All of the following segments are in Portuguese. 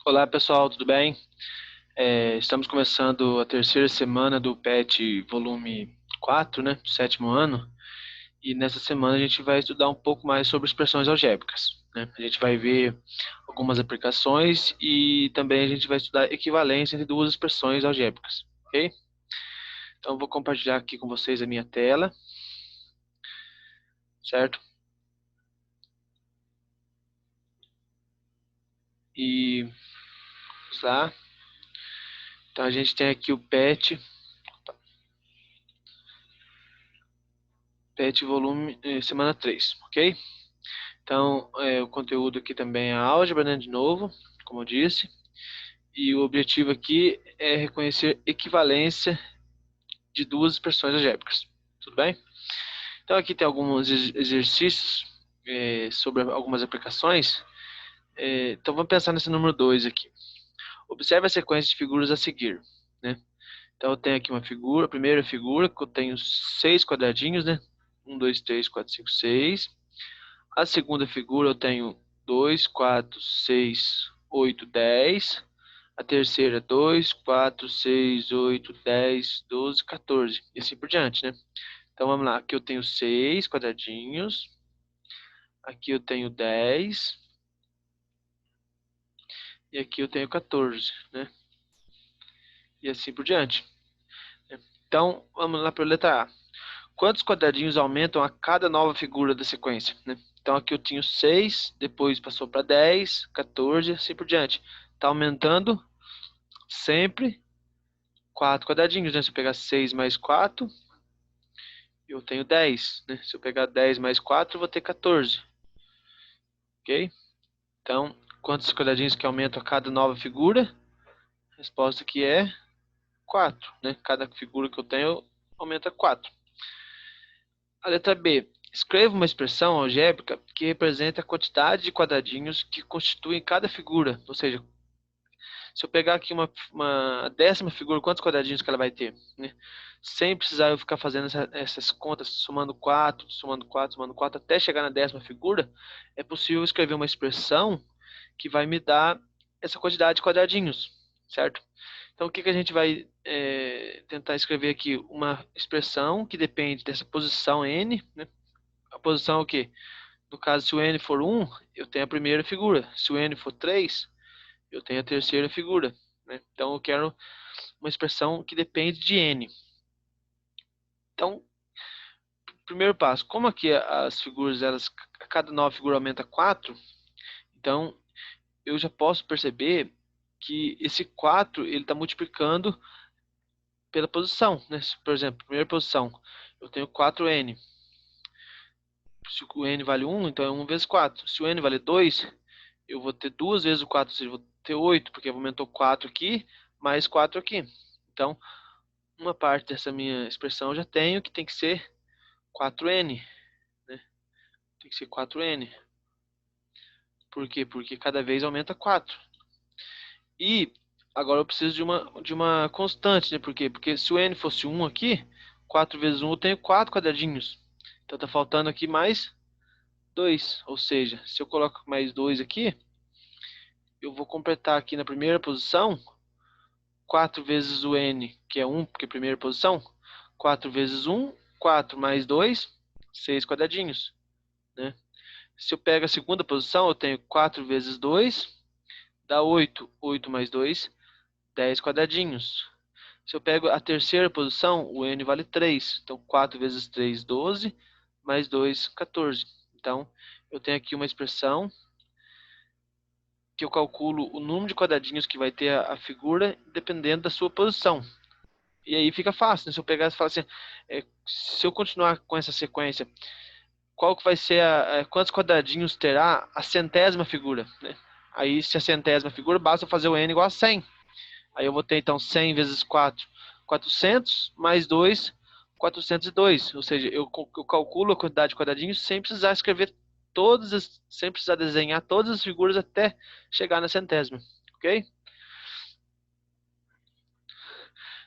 Olá pessoal, tudo bem? Estamos começando a terceira semana do PET volume 4, né, do sétimo ano, e nessa semana a gente vai estudar um pouco mais sobre expressões algébricas, né? A gente vai ver algumas aplicações e também a gente vai estudar equivalência entre duas expressões algébricas, ok? Então eu vou compartilhar aqui com vocês a minha tela, certo? E vamos lá. Então a gente tem aqui o PET volume semana 3, ok? Então, o conteúdo aqui também é álgebra, né, de novo, como eu disse. E o objetivo aqui é reconhecer equivalência de duas expressões algébricas. Tudo bem? Então, aqui tem alguns exercícios sobre algumas aplicações. Então, vamos pensar nesse número 2 aqui. Observe a sequência de figuras a seguir, né? Então, eu tenho aqui uma figura, a primeira figura, que eu tenho 6 quadradinhos, né? 1, 2, 3, 4, 5, 6. A segunda figura eu tenho 2, 4, 6, 8, 10. A terceira 2, 4, 6, 8, 10, 12, 14. E assim por diante, né? Então vamos lá. Aqui eu tenho 6 quadradinhos. Aqui eu tenho 10. E aqui eu tenho 14, né? E assim por diante. Então vamos lá para a letra A. Quantos quadradinhos aumentam a cada nova figura da sequência, né? Então aqui eu tinha 6, depois passou para 10, 14, assim por diante. Está aumentando sempre 4 quadradinhos, né? Se eu pegar 6 mais 4, eu tenho 10, né? Se eu pegar 10 mais 4, eu vou ter 14, ok? Então, quantos quadradinhos que aumentam a cada nova figura? A resposta aqui é 4, né? Cada figura que eu tenho aumenta 4. A letra B. Escreva uma expressão algébrica que representa a quantidade de quadradinhos que constituem cada figura. Ou seja, se eu pegar aqui uma décima figura, quantos quadradinhos que ela vai ter, né? Sem precisar eu ficar fazendo essas contas, somando 4, somando 4, somando 4, até chegar na décima figura, é possível escrever uma expressão que vai me dar essa quantidade de quadradinhos, certo? Então, o que a gente vai tentar escrever aqui? Uma expressão que depende dessa posição n, né? A posição é o quê? No caso, se o n for 1, eu tenho a primeira figura. Se o n for 3, eu tenho a terceira figura, né? Então, eu quero uma expressão que depende de n. Então, primeiro passo, como aqui as figuras, a cada nova figura aumenta 4, então eu já posso perceber que esse 4 ele está multiplicando pela posição, né? Por exemplo, primeira posição, eu tenho 4n. Se o n vale 1, então é 1 vezes 4. Se o n vale 2, eu vou ter 2 vezes o 4, ou seja, eu vou ter 8, porque aumentou 4 aqui, mais 4 aqui. Então, uma parte dessa minha expressão eu já tenho, que tem que ser 4n, né? Tem que ser 4n. Por quê? Porque cada vez aumenta 4. E agora eu preciso de uma constante, né? Por quê? Porque se o n fosse 1 aqui, 4 vezes 1 eu tenho 4 quadradinhos. Então tá faltando aqui mais 2. Ou seja, se eu coloco mais 2 aqui, eu vou completar aqui na primeira posição 4 vezes o n, que é 1, porque é a primeira posição. 4 vezes 1, 4 mais 2, 6 quadradinhos, né? Se eu pego a segunda posição, eu tenho 4 vezes 2, dá 8. 8 mais 2, 10 quadradinhos. Se eu pego a terceira posição, o n vale 3. Então, 4 vezes 3, 12, mais 2, 14. Então, eu tenho aqui uma expressão que eu calculo o número de quadradinhos que vai ter a figura dependendo da sua posição. E aí fica fácil, né? Se eu pegar e falar assim, se eu continuar com essa sequência, qual que vai ser quantos quadradinhos terá a centésima figura, né? Aí, se a centésima figura, basta fazer o n igual a 100. Aí eu vou ter, então, 100 vezes 4, 400, mais 2, 402. Ou seja, eu calculo a quantidade de quadradinhos sem precisar escrever sem precisar desenhar todas as figuras até chegar na centésima, ok?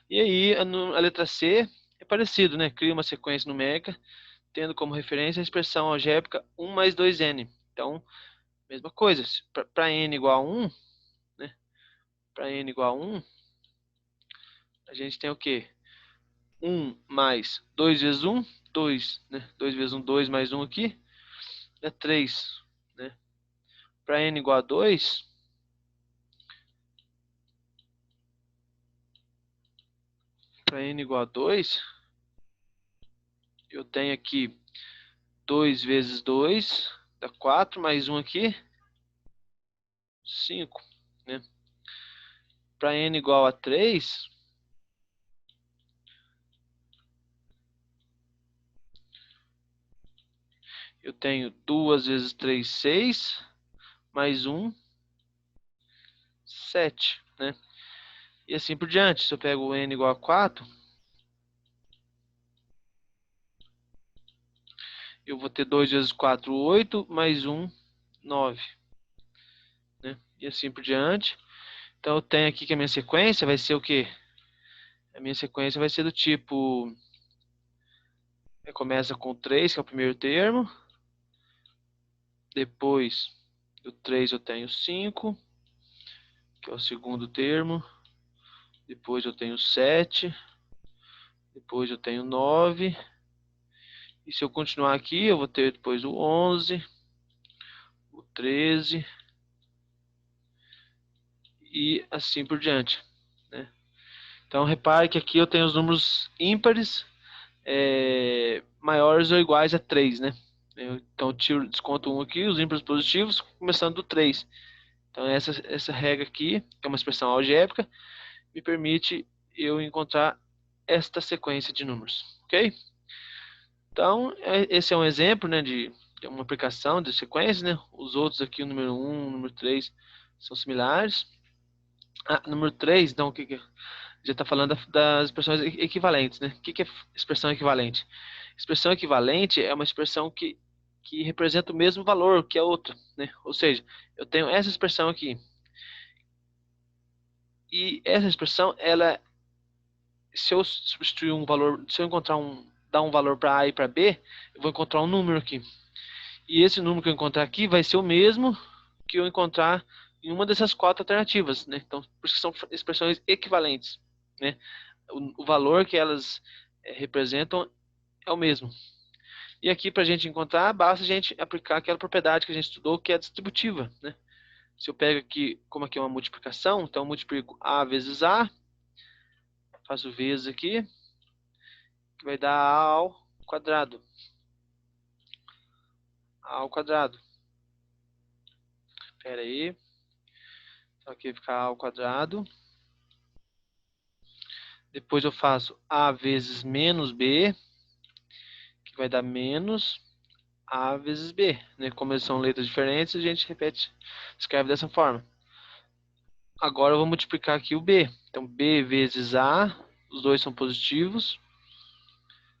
E aí, a letra C é parecido, né? Cria uma sequência numérica, tendo como referência a expressão algébrica 1 mais 2n. Então, mesma coisa, para n igual a 1, né? para n igual a 1, a gente tem o quê? 1 mais 2 vezes 1, 2, né? 2 vezes 1, 2 mais 1 aqui, é 3, né? Para n igual a 2, eu tenho aqui 2 vezes 2, dá 4, mais 1 aqui, 5, né? Para n igual a 3, eu tenho 2 vezes 3, 6, mais 1, 7, né? E assim por diante. Se eu pego o n igual a 4, eu vou ter 2 vezes 4, 8, mais 1, 9, né? E assim por diante. Então eu tenho aqui que a minha sequência vai ser o quê? A minha sequência vai ser do tipo... começa com 3, que é o primeiro termo. Depois do 3 eu tenho 5, que é o segundo termo. Depois eu tenho 7. Depois eu tenho 9. E se eu continuar aqui, eu vou ter depois o 11, o 13 e assim por diante, né? Então repare que aqui eu tenho os números ímpares maiores ou iguais a 3, né? Então eu desconto 1 aqui, os ímpares positivos, começando do 3. Então essa regra aqui, que é uma expressão algébrica, me permite eu encontrar esta sequência de números, ok? Então, esse é um exemplo, né, de uma aplicação de sequências, né? Os outros aqui, o número 1, o número 3, são similares. Número 3, então, já está falando das expressões equivalentes, né? O que é expressão equivalente? Expressão equivalente é uma expressão que representa o mesmo valor que a outra, né? Ou seja, eu tenho essa expressão aqui. E essa expressão, se eu substituir um valor, se eu dar um valor para A e para B, eu vou encontrar um número aqui. E esse número que eu encontrar aqui vai ser o mesmo que eu encontrar em uma dessas 4 alternativas, né? Então, por isso que são expressões equivalentes, né? O valor que elas representam é o mesmo. E aqui, para a gente encontrar, basta a gente aplicar aquela propriedade que a gente estudou, que é a distributiva, né? Se eu pego aqui, como aqui é uma multiplicação, então eu multiplico A vezes A, faço vezes aqui, que vai dar A ao quadrado. A ao quadrado. Espera aí. Então aqui vai ficar A ao quadrado. Depois eu faço A vezes menos B, que vai dar menos A vezes B, né? Como eles são letras diferentes, a gente escreve dessa forma. Agora eu vou multiplicar aqui o B. Então B vezes A, os dois são positivos,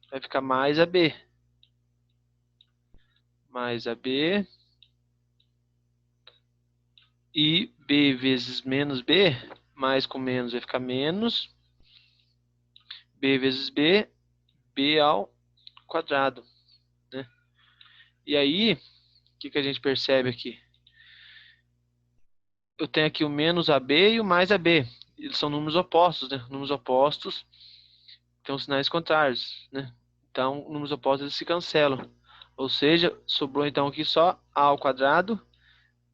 vai ficar mais AB. Mais AB. E B vezes menos B, mais com menos vai ficar menos. B vezes B, B ao quadrado, né? E aí, o que a gente percebe aqui? Eu tenho aqui o menos AB e o mais AB. Eles são números opostos, né? Números opostos têm os sinais contrários, né? Então, números opostos eles se cancelam. Ou seja, sobrou então aqui só A ao quadrado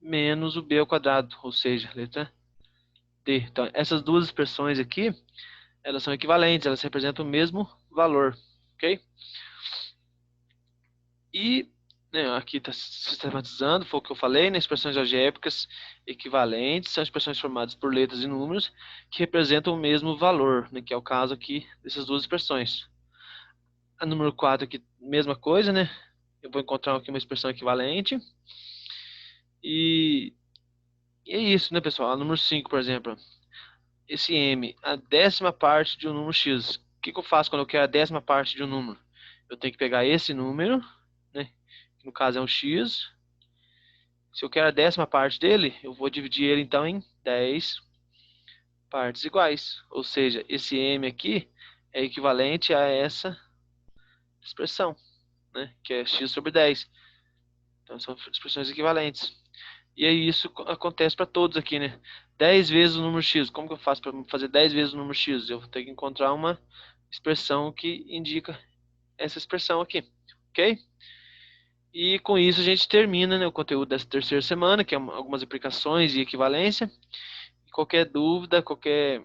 menos o B ao quadrado, ou seja, letra D. Então, essas duas expressões aqui, elas são equivalentes, elas representam o mesmo valor, ok? E né, aqui está sistematizando, foi o que eu falei, né? Expressões algébricas equivalentes são expressões formadas por letras e números que representam o mesmo valor, né? Que é o caso aqui dessas duas expressões. A número 4 aqui, mesma coisa, né? Eu vou encontrar aqui uma expressão equivalente. E, e é isso, né, pessoal? A número 5, por exemplo. Esse m, a 10ª parte de um número x. O que eu faço quando eu quero a 10ª parte de um número? Eu tenho que pegar esse número, né? Que no caso é um x. Se eu quero a 10ª parte dele, eu vou dividir ele então em 10 partes iguais. Ou seja, esse m aqui é equivalente a essa expressão, né? Que é x sobre 10. Então são expressões equivalentes. E aí isso acontece para todos aqui, né? 10 vezes o número x. Como que eu faço para fazer 10 vezes o número x? Eu vou ter que encontrar uma expressão que indica essa expressão aqui, ok? E com isso a gente termina, né, o conteúdo dessa terceira semana, que é algumas aplicações e equivalência. Qualquer dúvida, qualquer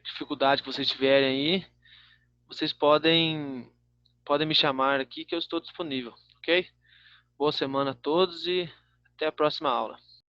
dificuldade que vocês tiverem aí, vocês podem me chamar aqui que eu estou disponível, ok? Boa semana a todos e até a próxima aula.